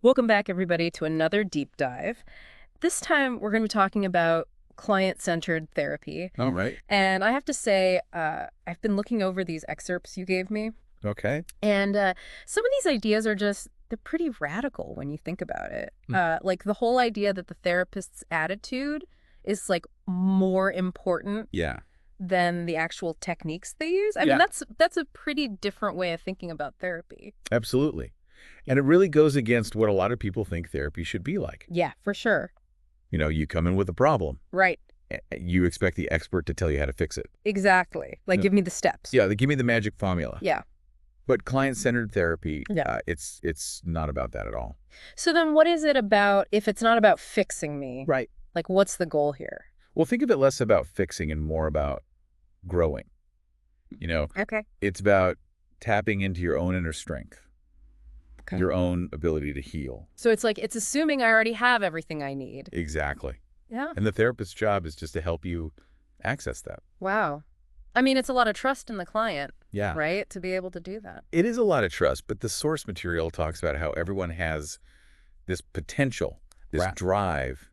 Welcome back, everybody, to another deep dive. This time, we're going to be talking about client-centered therapy. All right. And I have to say, I've been looking over these excerpts you gave me, Okay. and some of these ideas are they're pretty radical when you think about it. Hmm. Like the whole idea that the therapist's attitude is like more important Yeah. than the actual techniques they use. I mean, Yeah. that's a pretty different way of thinking about therapy. Absolutely. And it really goes against what a lot of people think therapy should be like. Yeah, for sure. You come in with a problem. Right. You expect the expert to tell you how to fix it. Exactly. Like, No. give me the steps. Yeah, they give me the magic formula. Yeah. But client-centered therapy, Yeah. it's not about that at all. So then what is it about if it's not about fixing me? Right. Like, what's the goal here? Well, think of it less about fixing and more about growing. Okay. It's about tapping into your own inner strength, Okay. your own ability to heal. So it's like, it's assuming I already have everything I need. Exactly. Yeah. And the therapist's job is just to help you access that. Wow. I mean, it's a lot of trust in the client, Yeah. right? To be able to do that. It is a lot of trust, but the source material talks about how everyone has this potential, this Right. drive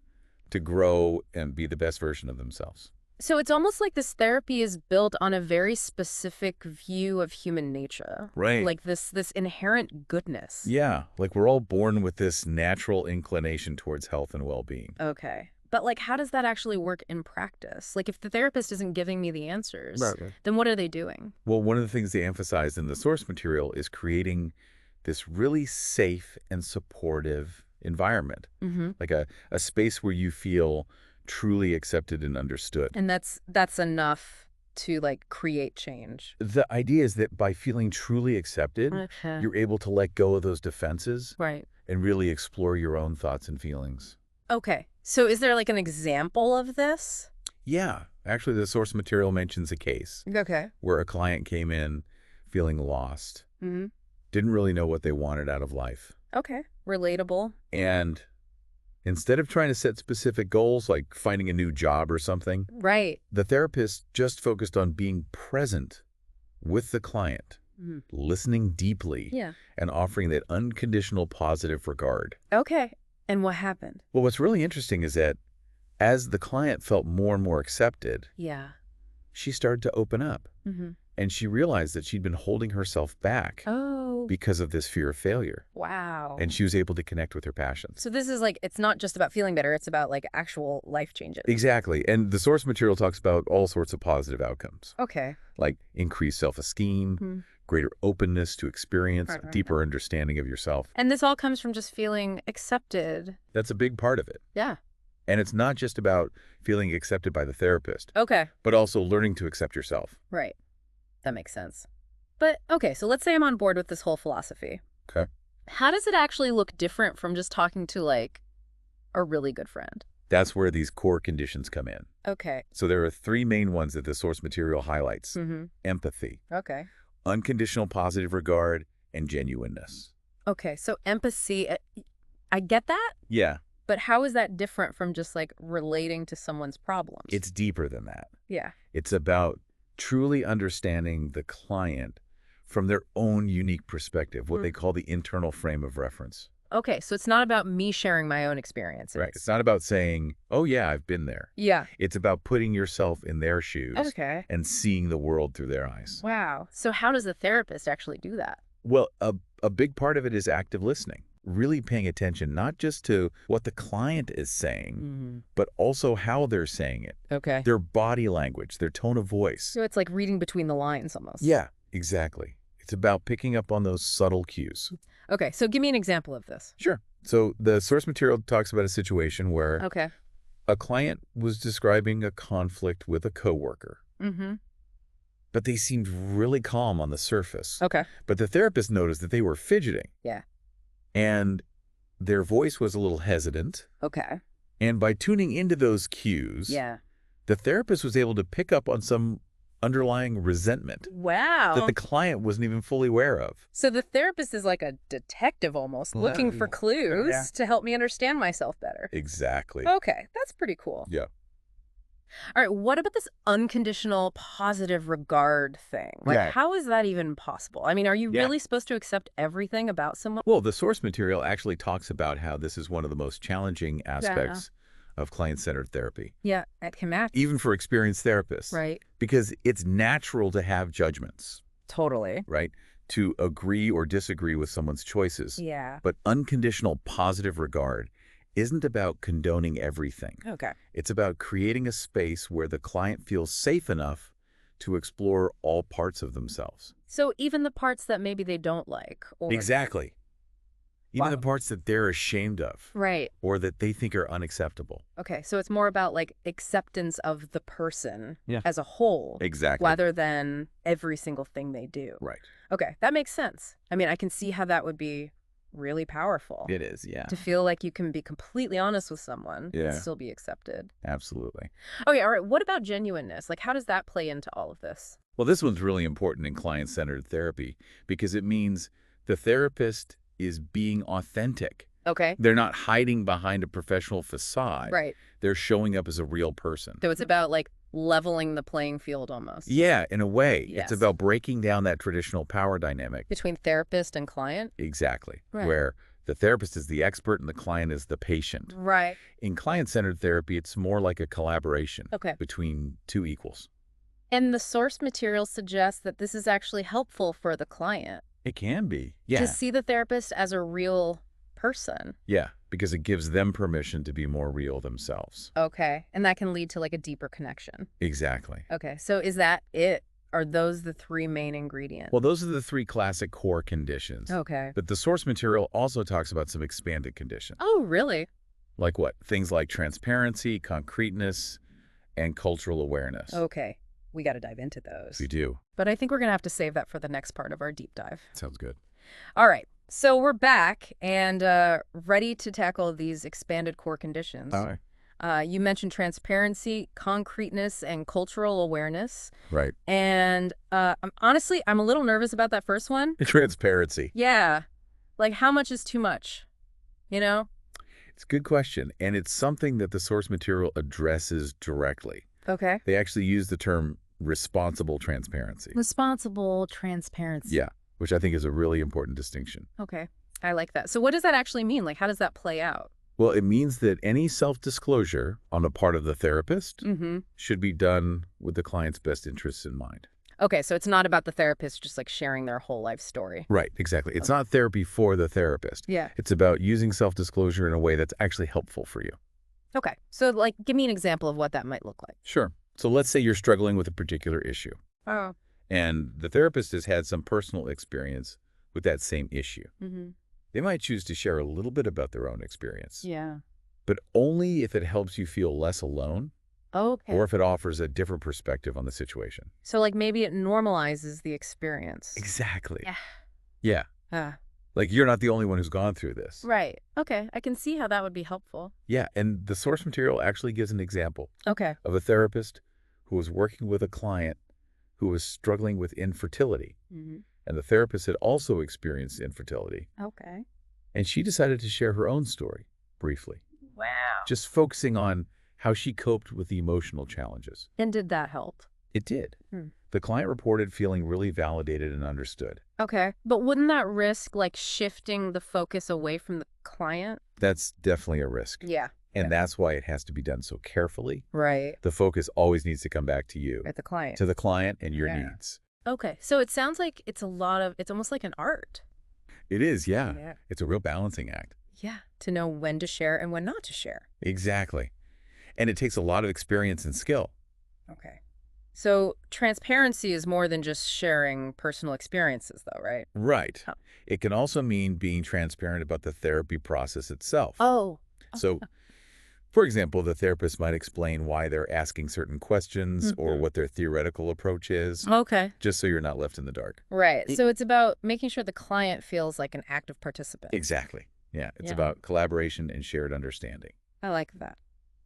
to grow and be the best version of themselves. So it's almost like this therapy is built on a very specific view of human nature. Right. Like this inherent goodness. Yeah, like we're all born with this natural inclination towards health and well-being. Okay. But like, how does that actually work in practice? Like, if the therapist isn't giving me the answers, Right. then what are they doing? Well, one of the things they emphasize in the source material is creating this really safe and supportive environment, Mm-hmm. like a space where you feel truly accepted and understood. And that's enough to like create change. The idea is that by feeling truly accepted, Okay. you're able to let go of those defenses Right. and really explore your own thoughts and feelings. Okay. So is there like an example of this? Yeah, actually the source material mentions a case Okay. where a client came in feeling lost, Mm-hmm. didn't really know what they wanted out of life. Okay. Relatable. And instead of trying to set specific goals like finding a new job or something, Right. the therapist just focused on being present with the client, Mm-hmm. listening deeply, Yeah. and offering that unconditional positive regard. Okay. And what happened? Well, what's really interesting is that as the client felt more and more accepted, Yeah. she started to open up. Mm-hmm. And she realized that she'd been holding herself back Oh. because of this fear of failure. Wow. And she was able to connect with her passions. So this is like, it's not just about feeling better, it's about like actual life changes. Exactly. And the source material talks about all sorts of positive outcomes, Okay. like increased self-esteem, Mhm. greater openness to experience, Right, a right, deeper understanding of yourself. And this all comes from just feeling accepted. That's a big part of it. Yeah. And it's not just about feeling accepted by the therapist, Okay. but also learning to accept yourself. Right. That makes sense. But okay, so let's say I'm on board with this whole philosophy. Okay. How does it actually look different from just talking to like a really good friend? That's where these core conditions come in. Okay. So there are three main ones that the source material highlights. Mm-hmm. Empathy, Okay. unconditional positive regard, and genuineness. Okay. So empathy, I get that, Yeah, but how is that different from just like relating to someone's problems? it's deeper than that. Yeah. It's about truly understanding the client from their own unique perspective, what they call the internal frame of reference. Okay. So it's not about me sharing my own experiences. Right. It's not about saying, oh, yeah, I've been there. Yeah. It's about putting yourself in their shoes Okay. and seeing the world through their eyes. Wow. So how does the therapist actually do that? Well, a big part of it is active listening, really paying attention not just to what the client is saying, Mm-hmm. but also how they're saying it, Okay. their body language, their tone of voice. So it's like reading between the lines almost. Yeah, exactly. It's about picking up on those subtle cues. Okay. So give me an example of this. Sure. So the source material talks about a situation where Okay. a client was describing a conflict with a coworker, Mm-hmm. but they seemed really calm on the surface. Okay. But the therapist noticed that they were fidgeting. Yeah. And their voice was a little hesitant. Okay. And by tuning into those cues, Yeah. the therapist was able to pick up on some underlying resentment Wow. that the client wasn't even fully aware of. So the therapist is like a detective almost, looking for clues Yeah. to help me understand myself better. Exactly. Okay, that's pretty cool. Yeah. All right, what about this unconditional positive regard thing? Like, Yeah. how is that even possible? I mean, are you Yeah. really supposed to accept everything about someone? Well, the source material actually talks about how this is one of the most challenging aspects of client-centered therapy, Yeah, it can match. even for experienced therapists, Right. because it's natural to have judgments, Totally. right? To agree or disagree with someone's choices. Yeah. But unconditional positive regard isn't about condoning everything. Okay. It's about creating a space where the client feels safe enough to explore all parts of themselves. So even the parts that maybe they don't like or Exactly. Even the Wow. parts that they're ashamed of Right. or that they think are unacceptable. Okay, so it's more about like acceptance of the person Yeah. as a whole Exactly. rather than every single thing they do. Right. Okay, that makes sense. I mean, I can see how that would be really powerful. It is, yeah. To feel like you can be completely honest with someone and Yeah. still be accepted. Absolutely. Okay, all right. What about genuineness? Like, how does that play into all of this? Well, this one's really important in client-centered therapy because it means the therapist is being authentic. Okay. They're not hiding behind a professional facade. Right. They're showing up as a real person. So it's about like leveling the playing field almost. Yeah, in a way. Yes. It's about breaking down that traditional power dynamic. Between therapist and client? Exactly. Right. Where the therapist is the expert and the client is the patient. Right. In client-centered therapy, it's more like a collaboration Okay. between two equals. And the source material suggests that this is actually helpful for the client. It can be. Yeah. To see the therapist as a real person. Yeah, because it gives them permission to be more real themselves. Okay. And that can lead to like a deeper connection. Exactly. Okay. So is that it? Are those the three main ingredients? Well, those are the three classic core conditions. Okay. But the source material also talks about some expanded conditions. Oh, really? Like what? Things like transparency, concreteness, and cultural awareness. Okay. We got to dive into those. We do. But I think we're going to have to save that for the next part of our deep dive. Sounds good. All right. So we're back and ready to tackle these expanded core conditions. All right. You mentioned transparency, concreteness, and cultural awareness. Right. And honestly, I'm a little nervous about that first one. Transparency. Yeah. Like, how much is too much? You know? It's a good question, and it's something that the source material addresses directly. Okay. They actually use the term responsible transparency. Responsible transparency. Yeah, which I think is a really important distinction. Okay. I like that. So what does that actually mean? Like, how does that play out? Well, it means that any self-disclosure on the part of the therapist Mm-hmm. should be done with the client's best interests in mind. Okay, so it's not about the therapist just like sharing their whole life story. Right, exactly. It's not therapy for the therapist. Yeah. It's about using self-disclosure in a way that's actually helpful for you. Okay. So like, give me an example of what that might look like. Sure. So let's say you're struggling with a particular issue, Oh. and the therapist has had some personal experience with that same issue. Mm-hmm. They might choose to share a little bit about their own experience, Yeah. but only if it helps you feel less alone Okay. or if it offers a different perspective on the situation. So like maybe it normalizes the experience. Exactly. Yeah. Yeah. Ah. Like you're not the only one who's gone through this. Right. Okay. I can see how that would be helpful. Yeah, and the source material actually gives an example Okay. of a therapist who was working with a client who was struggling with infertility. Mm-hmm. And the therapist had also experienced infertility. Okay. And she decided to share her own story, briefly, Wow. just focusing on how she coped with the emotional challenges. And did that help? It did. Hmm. The client reported feeling really validated and understood. Okay. But wouldn't that risk like shifting the focus away from the client? That's definitely a risk. Yeah. And that's why it has to be done so carefully. Right. The focus always needs to come back to you, At the client. to the client and your Yeah. needs. Okay. So it sounds like it's almost like an art. It is, yeah. Yeah. It's a real balancing act. Yeah. To know when to share and when not to share. Exactly. And it takes a lot of experience and skill. Okay. So transparency is more than just sharing personal experiences though, right? Right. Oh. It can also mean being transparent about the therapy process itself. Oh. So, for example, the therapist might explain why they're asking certain questions or what their theoretical approach is, Okay. just so you're not left in the dark. Right. So it's about making sure the client feels like an active participant. Exactly. Yeah. It's Yeah. about collaboration and shared understanding. I like that.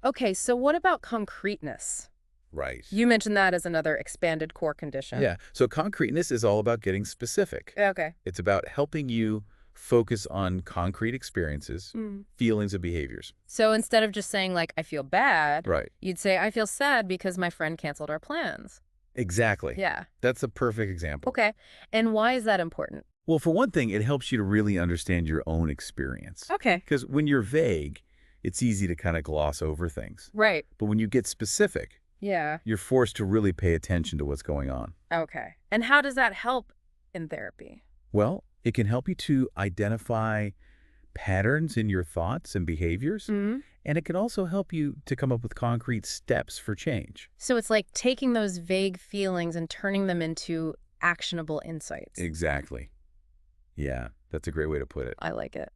Okay. So what about concreteness? Right. You mentioned that as another expanded core condition. Yeah. So concreteness is all about getting specific. Okay. It's about helping you focus on concrete experiences, feelings, and behaviors. So instead of just saying, like, I feel bad, Right. you'd say, I feel sad because my friend canceled our plans. Exactly. Yeah. That's a perfect example. Okay. And why is that important? Well, for one thing, it helps you to really understand your own experience. Okay. Because when you're vague, it's easy to kind of gloss over things. Right. But when you get specific, Yeah. you're forced to really pay attention to what's going on. Okay. And how does that help in therapy? Well, it can help you to identify patterns in your thoughts and behaviors, and it can also help you to come up with concrete steps for change. So it's like taking those vague feelings and turning them into actionable insights. Exactly. Yeah, that's a great way to put it. I like it.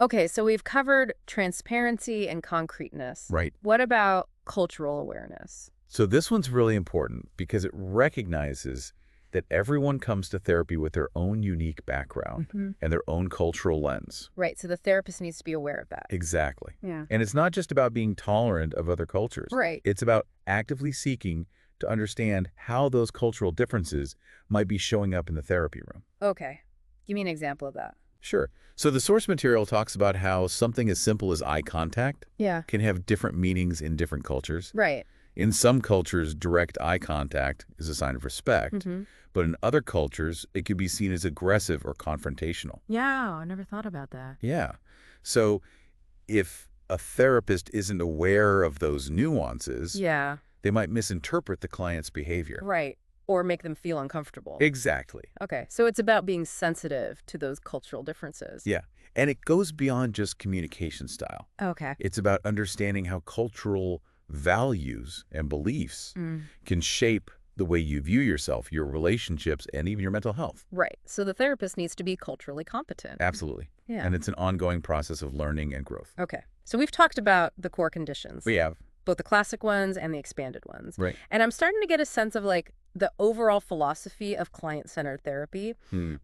Okay, so we've covered transparency and concreteness. Right. What about cultural awareness? So this one's really important because it recognizes that everyone comes to therapy with their own unique background and their own cultural lens. Right, so the therapist needs to be aware of that. Exactly. Yeah. And it's not just about being tolerant of other cultures. Right. It's about actively seeking to understand how those cultural differences might be showing up in the therapy room. Okay. Give me an example of that. Sure. So the source material talks about how something as simple as eye contact Yeah. can have different meanings in different cultures. Right. In some cultures, direct eye contact is a sign of respect, but in other cultures, it could be seen as aggressive or confrontational. Yeah, I never thought about that. Yeah. So if a therapist isn't aware of those nuances, Yeah. they might misinterpret the client's behavior. Right. Or make them feel uncomfortable. Exactly. Okay, so it's about being sensitive to those cultural differences. Yeah. And it goes beyond just communication style. Okay. It's about understanding how cultural values and beliefs can shape the way you view yourself, your relationships, and even your mental health. Right. So the therapist needs to be culturally competent. Absolutely. Yeah. And it's an ongoing process of learning and growth. Okay. So we've talked about the core conditions. We have. Both the classic ones and the expanded ones. Right. And I'm starting to get a sense of like the overall philosophy of client-centered therapy.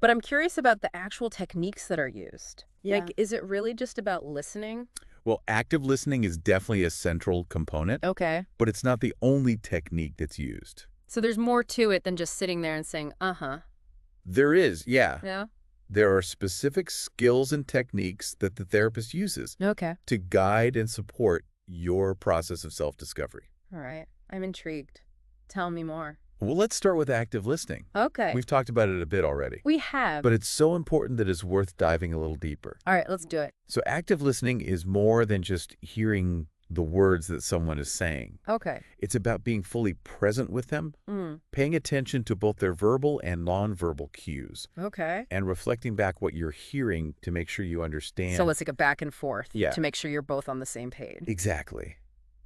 But I'm curious about the actual techniques that are used. Yeah. Like, is it really just about listening? Well, active listening is definitely a central component, Okay. but it's not the only technique that's used. So there's more to it than just sitting there and saying, uh-huh. There is, yeah. Yeah? There are specific skills and techniques that the therapist uses Okay. to guide and support your process of self-discovery. All right. I'm intrigued. Tell me more. Well, let's start with active listening. Okay. We've talked about it a bit already, We have. but it's so important that it's worth diving a little deeper. All right, let's do it. So active listening is more than just hearing the words that someone is saying. Okay. It's about being fully present with them, Mm. paying attention to both their verbal and nonverbal cues, Okay. and reflecting back what you're hearing to make sure you understand. So it's like a back and forth Yeah. to make sure you're both on the same page. Exactly.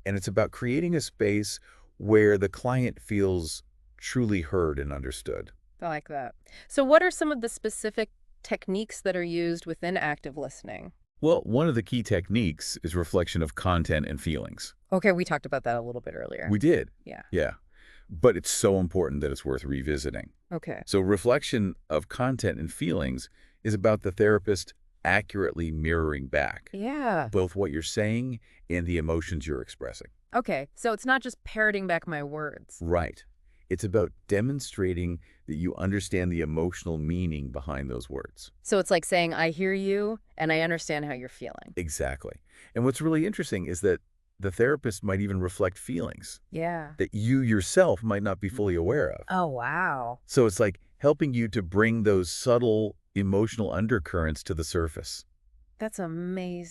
And it's about creating a space where the client feels truly heard and understood. I like that. So what are some of the specific techniques that are used within active listening? Well, one of the key techniques is reflection of content and feelings. Okay, we talked about that a little bit earlier. We did. Yeah. Yeah. But it's so important that it's worth revisiting. Okay. So reflection of content and feelings is about the therapist accurately mirroring back Yeah. both what you're saying and the emotions you're expressing. Okay, so it's not just parroting back my words. Right. It's about demonstrating that you understand the emotional meaning behind those words. So it's like saying, I hear you and I understand how you're feeling. Exactly. And what's really interesting is that the therapist might even reflect feelings Yeah. that you yourself might not be fully aware of. Oh, wow. So it's like helping you to bring those subtle emotional undercurrents to the surface. That's amazing.